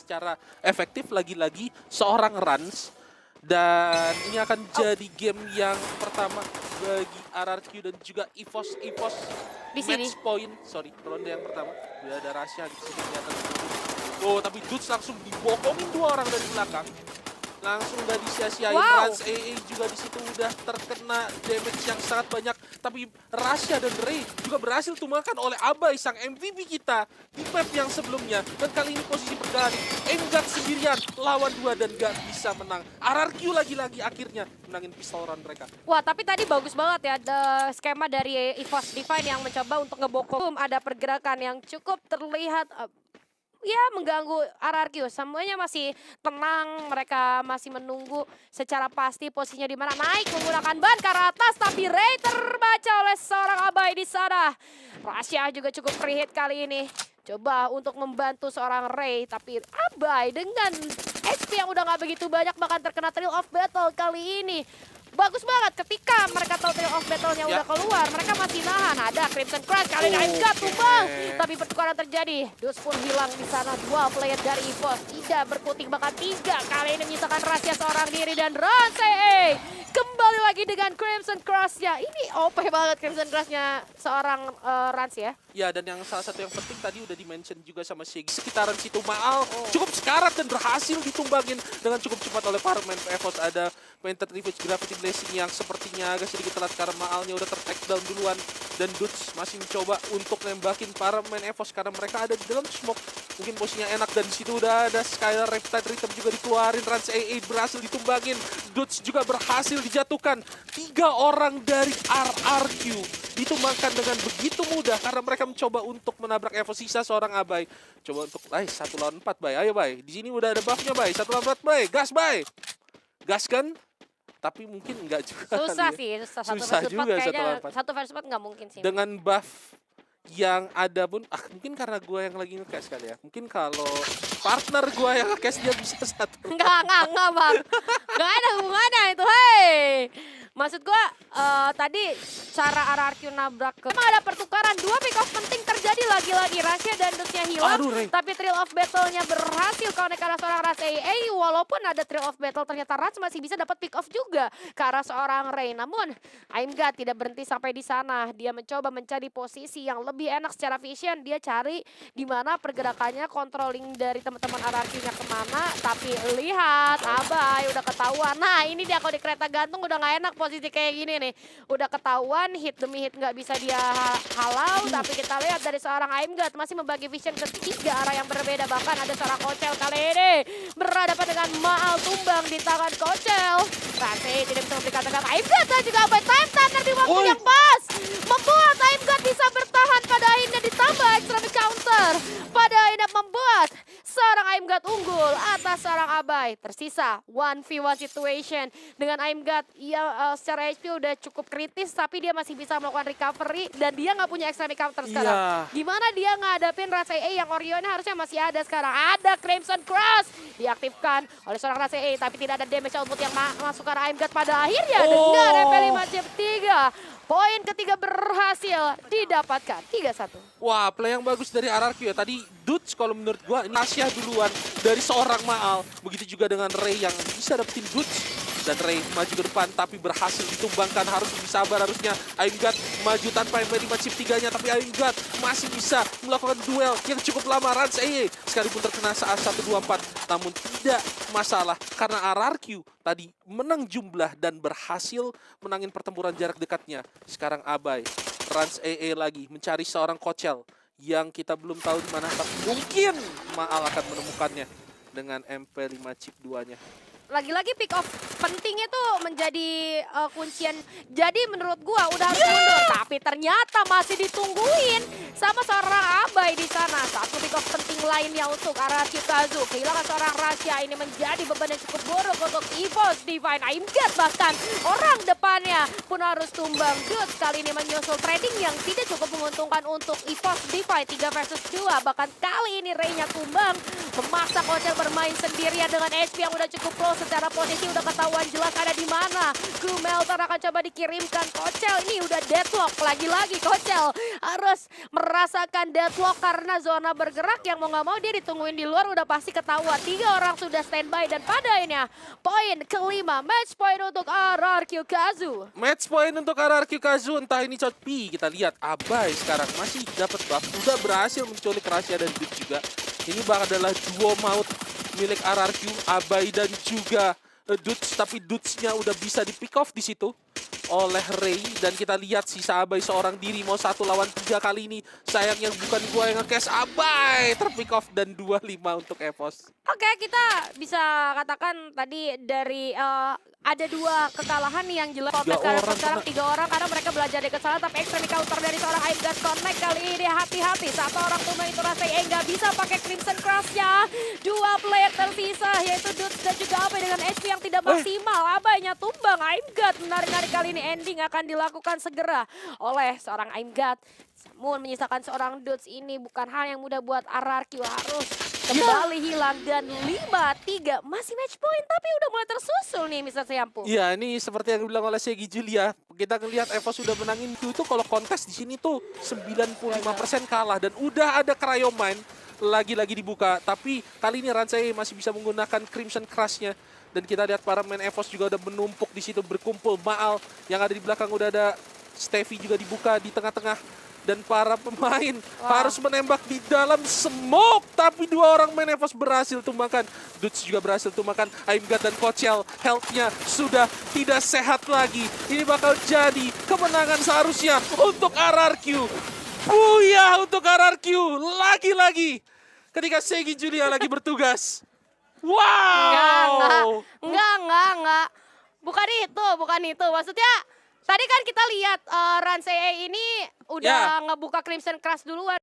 secara efektif lagi-lagi seorang Rans. Dan ini akan jadi game yang pertama bagi RRQ dan juga EVOS Di sini. match point. Sorry, ronde yang pertama. Udah ada Rasya di sini di atas. Oh, tapi Dudes langsung dibokongin 2 orang dari belakang. Langsung udah disia-siain. Wow. Rans AA juga di situ udah terkena damage yang sangat banyak. Tapi Rasya dan Ray juga berhasil tumbangkan oleh Abai, sang MVP kita di map yang sebelumnya. Dan kali ini posisi berganti. Aimguard sendirian lawan 2 dan gak bisa menang. RRQ lagi-lagi akhirnya menangin pistol run mereka. Wah, tapi tadi bagus banget ya skema dari EVOS Divine yang mencoba untuk ngebokong. Ada pergerakan yang cukup terlihat ya mengganggu RRQ. Semuanya masih tenang, mereka masih menunggu secara pasti posisinya di mana. Naik menggunakan ban ke arah atas, tapi Ray terbaca oleh seorang Abai di sana. Rasya juga cukup free hit kali ini. Coba untuk membantu seorang Ray, tapi Abai dengan HP yang udah gak begitu banyak bahkan terkena Thrill of Battle kali ini. Bagus banget ketika mereka tahu Thrill of Battle-nya udah keluar, mereka masih nahan. Ada Crimson Crush, kali ini Aimguard tumbang. Tapi pertukaran terjadi, Dus pun hilang di sana. 2 player dari EVOS tidak berkutik, bahkan 3 kali ini menyisakan Rasya seorang diri. Dan Rans kembali lagi dengan Crimson Crush-nya. Ini OP banget Crimson Crush-nya seorang Rans ya. Ya, dan yang salah satu yang penting tadi udah di-mention juga sama Shiggy. Sekitaran situ Maal cukup sekarat dan berhasil ditumbangin dengan cukup cepat oleh para pemain EVOS. Ada Painted Revenge Gravity Blessing yang sepertinya agak sedikit telat karena Maalnya udah ter-takedown duluan. Dan Dudes masih mencoba untuk nembakin para pemain EVOS karena mereka ada di dalam smoke. Mungkin posisinya enak dan di situ udah ada Skylar Reptide Rhythm juga dikeluarin. Rans AA berhasil ditumbangin. Dudes juga berhasil dijatuhkan. 3 orang dari RRQ ditumbangkan dengan begitu mudah karena mereka mencoba untuk menabrak EVOS. Sisa seorang Abai. Coba untuk 1 lawan 4 Bay. Ayo Bay. Di sini udah ada buffnya Bay. 1 lawan 4 Bay. Gas Bay. Gas kan? Tapi mungkin enggak juga. Susah kali sih, ya. susah. Susah juga Kayaknya 1 lawan 4. 1 versus 4 nggak mungkin sih. Dengan buff yang ada pun, mungkin karena gue yang lagi nge-cash kali ya. Mungkin kalau partner gue yang nge-cash dia bisa 1. Enggak bang. Enggak ada hubungannya itu, hei. Maksud gua tadi cara RRQ nabrak ke... Emang ada pertukaran, 2 pick off penting terjadi lagi-lagi. Rasya dan Dutnya hilang, Aduh, Ray. tapi Thrill of Battle-nya berhasil connect ke arah seorang Rans AA. Walaupun ada Thrill of Battle, ternyata Rans masih bisa dapat pick off juga ke arah seorang Ray. Namun, Aimguard tidak berhenti sampai di sana. Dia mencoba mencari posisi yang lebih enak secara vision. Dia cari di mana pergerakannya, controlling dari teman-teman RRQ-nya kemana. Tapi lihat, Abai udah ketahuan. Nah, ini dia kalau di kereta gantung udah nggak enak posisi kayak gini nih. Udah ketahuan, hit demi hit nggak bisa dia halau. Tapi kita lihat dari seorang Aimguard masih membagi vision ke 3 arah yang berbeda. Bahkan ada seorang Kocel kali ini berhadapan dengan Maal tumbang di tangan Kocel. Rasya tidak bisa memberikan tegang. Aimguard dan juga Abai time turner di waktu yang pas. Membuat Aimguard bisa bertahan, pada akhirnya ditambah extra counter. Pada akhirnya membuat seorang Aimguard unggul atas seorang Abai. Tersisa 1v1 situation dengan Aimguard yang secara HP udah cukup kritis, tapi dia masih bisa melakukan recovery dan dia nggak punya extra counter sekarang. Iya. Gimana dia ngadapin Rasya yang Orionnya harusnya masih ada sekarang. Ada Crimson Cross diaktifkan oleh seorang Rasya, tapi tidak ada damage output yang masuk ke arah Aimguard. Pada akhirnya dengan MP5 Chip 3. Poin ketiga berhasil didapatkan 3-1. Wah, play yang bagus dari RRQ ya. Tadi Dudes kalau menurut gua ini Rasya duluan dari seorang Maal. Begitu juga dengan Ray yang bisa dapetin Dudes. Dan Ray maju ke depan tapi berhasil ditumbangkan. Harus lebih sabar harusnya. Aimguard maju tanpa MP5 chip 3-nya. Tapi Aimguard masih bisa melakukan duel yang cukup lama. Rans AA sekalipun terkena saat 1-2-4. Namun tidak masalah karena RRQ tadi menang jumlah dan berhasil menangin pertempuran jarak dekatnya. Sekarang Abai, Rans AA lagi mencari seorang Kocel yang kita belum tahu di mana, tapi mungkin Maal akan menemukannya dengan MP5 chip 2-nya. Lagi-lagi pick off pentingnya tuh menjadi kuncian. Jadi menurut gua udah harus mundur, tapi ternyata masih ditungguin sama seorang Abai di sana. Satu pick off penting lainnya untuk RRQ Kazu. Kehilangan seorang Rasya ini menjadi beban yang cukup buruk untuk EVOS Divine. Aimguard bahkan orang depannya pun harus tumbang. Dudes kali ini menyusul trading yang tidak cukup menguntungkan untuk EVOS Divine 3 versus 2. Bahkan kali ini Ray-nya tumbang, memaksa Kocel bermain sendirian dengan HP yang udah cukup close secara posisi udah ketahuan jelas ada di mana. Melter akan coba dikirimkan. Kocel ini udah deadlock. Lagi-lagi Kocel harus merasakan deadlock karena zona bergerak yang mau nggak mau dia ditungguin di luar udah pasti ketahuan. 3 orang sudah standby dan pada akhirnya poin kelima. Match point untuk RRQ Kazu. Match point untuk RRQ Kazu, entah ini Chotpi. Kita lihat Abai sekarang masih dapat buff. Udah berhasil menculik Rahasia dan Dude juga. Ini bakal adalah duo maut milik RRQ, Abai dan juga Dudes. Tapi Dudesnya udah bisa di pick off di situ oleh Ray. Dan kita lihat sisa Abai seorang diri mau 1 lawan 3 kali ini. Sayangnya bukan gua yang nge-cash, Abai terpick off dan 2-5 untuk EVOS. Oke, kita bisa katakan tadi dari ada 2 kekalahan yang jelas. Sekarang 3 orang karena mereka belajar dari kesalahan, tapi extreme counter dari seorang Aimgat Connect kali ini hati-hati. 1 orang tumbang itu rasanya nggak bisa pakai Crimson Crush-nya. 2 player tersisa yaitu Dudes dan juga Abai dengan HP yang tidak maksimal. Abainya tumbang, Aimgat menarik-narik kali ini ending akan dilakukan segera oleh seorang Aimgat. Namun menyisakan seorang Dudes ini bukan hal yang mudah buat RRQ, harus kembali hilang dan 5-3 masih match point tapi udah mulai tersusul nih Mr. Syampu. Iya, ini seperti yang dibilang oleh Segi Julia. Kita ngelihat EVOS sudah menangin itu kalau kontes di sini tuh 95% kalah dan udah ada Cryomine lagi-lagi dibuka. Tapi kali ini Ransei masih bisa menggunakan Crimson Crush-nya. Dan kita lihat para main EVOS juga udah menumpuk di situ berkumpul. Maal yang ada di belakang udah ada Steffi juga dibuka di tengah-tengah. Dan para pemain harus menembak di dalam smoke. Tapi 2 orang main EVOS berhasil tumbangkan. Dudes juga berhasil tumbangkan. Aimgat dan Kocel health-nya sudah tidak sehat lagi. Ini bakal jadi kemenangan seharusnya untuk RRQ. Booyah untuk RRQ. Lagi-lagi ketika Segi Julia lagi bertugas. Wow. Enggak. Bukan itu. Maksudnya tadi kan kita lihat Ransei ini udah ngebuka Crimson Crush duluan.